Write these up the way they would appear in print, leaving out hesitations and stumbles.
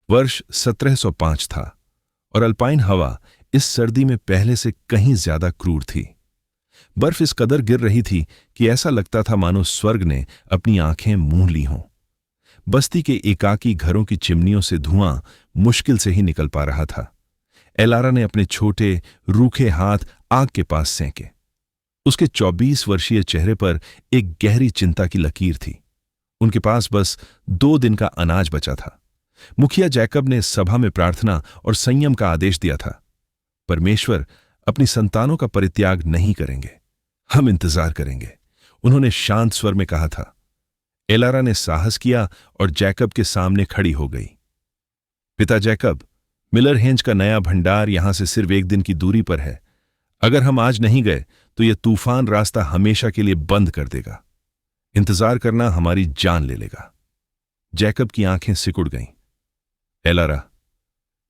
वर्ष 1705 था और अल्पाइन हवा इस सर्दी में पहले से कहीं ज्यादा क्रूर थी। बर्फ इस कदर गिर रही थी कि ऐसा लगता था मानो स्वर्ग ने अपनी आंखें मूंद ली हों। बस्ती के एकाकी घरों की चिमनियों से धुआं मुश्किल से ही निकल पा रहा था। एलारा ने अपने छोटे रूखे हाथ आग के पास सेंके। उसके 24 वर्षीय चेहरे पर एक गहरी चिंता की लकीर थी। उनके पास बस 2 दिन का अनाज बचा था। मुखिया जैकब ने सभा में प्रार्थना और संयम का आदेश दिया था। परमेश्वर अपनी संतानों का परित्याग नहीं करेंगे, हम इंतजार करेंगे, उन्होंने शांत स्वर में कहा था। एलारा ने साहस किया और जैकब के सामने खड़ी हो गई। पिता जैकब, मिलर हेंज का नया भंडार यहां से सिर्फ 1 दिन की दूरी पर है। अगर हम आज नहीं गए तो यह तूफान रास्ता हमेशा के लिए बंद कर देगा। इंतजार करना हमारी जान ले लेगा। जैकब की आंखें सिकुड़ गईं। एलारा,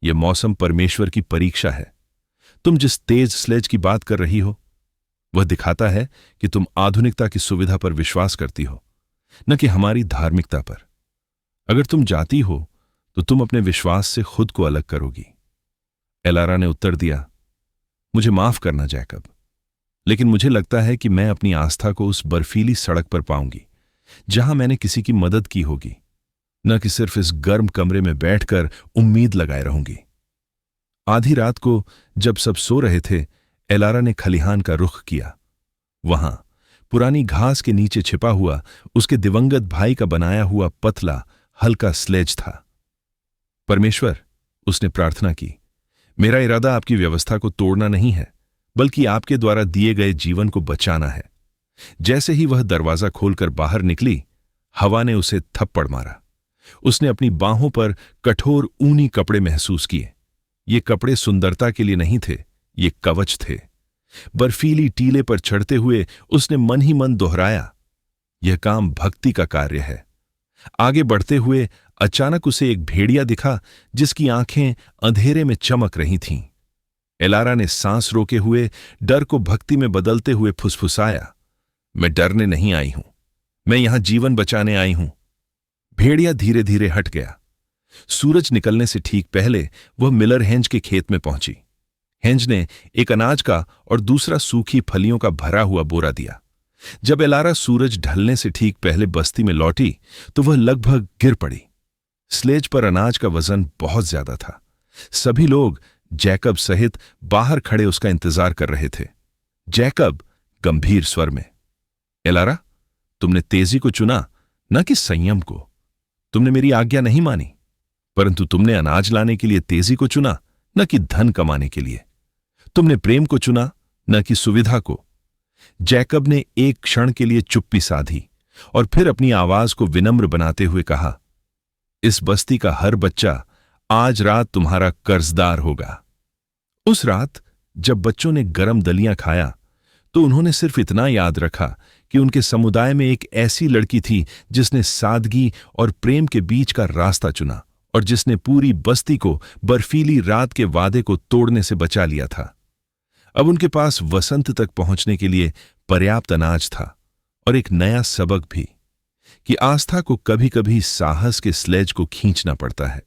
यह मौसम परमेश्वर की परीक्षा है। तुम जिस तेज स्लेज की बात कर रही हो वह दिखाता है कि तुम आधुनिकता की सुविधा पर विश्वास करती हो, न कि हमारी धार्मिकता पर। अगर तुम जाती हो तो तुम अपने विश्वास से खुद को अलग करोगी। एलारा ने उत्तर दिया, मुझे माफ करना जैकब, लेकिन मुझे लगता है कि मैं अपनी आस्था को उस बर्फीली सड़क पर पाऊंगी जहां मैंने किसी की मदद की होगी, न कि सिर्फ इस गर्म कमरे में बैठकर उम्मीद लगाए रहूंगी। आधी रात को जब सब सो रहे थे, एलारा ने खलिहान का रुख किया। वहां पुरानी घास के नीचे छिपा हुआ उसके दिवंगत भाई का बनाया हुआ पतला हल्का स्लेज था। परमेश्वर, उसने प्रार्थना की, मेरा इरादा आपकी व्यवस्था को तोड़ना नहीं है, बल्कि आपके द्वारा दिए गए जीवन को बचाना है। जैसे ही वह दरवाजा खोलकर बाहर निकली, हवा ने उसे थप्पड़ मारा। उसने अपनी बाहों पर कठोर ऊनी कपड़े महसूस किए। ये कपड़े सुंदरता के लिए नहीं थे, ये कवच थे। बर्फीली टीले पर चढ़ते हुए उसने मन ही मन दोहराया, यह काम भक्ति का कार्य है। आगे बढ़ते हुए अचानक उसे एक भेड़िया दिखा जिसकी आंखें अंधेरे में चमक रही थीं। एलारा ने सांस रोके हुए डर को भक्ति में बदलते हुए फुसफुसाया, मैं डरने नहीं आई हूं, मैं यहां जीवन बचाने आई हूं। भेड़िया धीरे धीरे हट गया। सूरज निकलने से ठीक पहले वह मिलर हेंज के खेत में पहुंची। हेंज ने एक अनाज का और दूसरा सूखी फलियों का भरा हुआ बोरा दिया। जब एलारा सूरज ढलने से ठीक पहले बस्ती में लौटी तो वह लगभग गिर पड़ी। स्लेज पर अनाज का वजन बहुत ज्यादा था। सभी लोग जैकब सहित बाहर खड़े उसका इंतजार कर रहे थे। जैकब गंभीर स्वर में, एलारा, तुमने तेजी को चुना, न कि संयम को। तुमने मेरी आज्ञा नहीं मानी, परंतु तुमने अनाज लाने के लिए तेजी को चुना, न कि धन कमाने के लिए। तुमने प्रेम को चुना, न कि सुविधा को। जैकब ने एक क्षण के लिए चुप्पी साधी और फिर अपनी आवाज को विनम्र बनाते हुए कहा, इस बस्ती का हर बच्चा आज रात तुम्हारा कर्जदार होगा। उस रात जब बच्चों ने गरम दलियां खाया तो उन्होंने सिर्फ इतना याद रखा कि उनके समुदाय में एक ऐसी लड़की थी जिसने सादगी और प्रेम के बीच का रास्ता चुना और जिसने पूरी बस्ती को बर्फीली रात के वादे को तोड़ने से बचा लिया था। अब उनके पास वसंत तक पहुंचने के लिए पर्याप्त अनाज था और एक नया सबक भी कि आस्था को कभी कभी साहस के स्लेज को खींचना पड़ता है।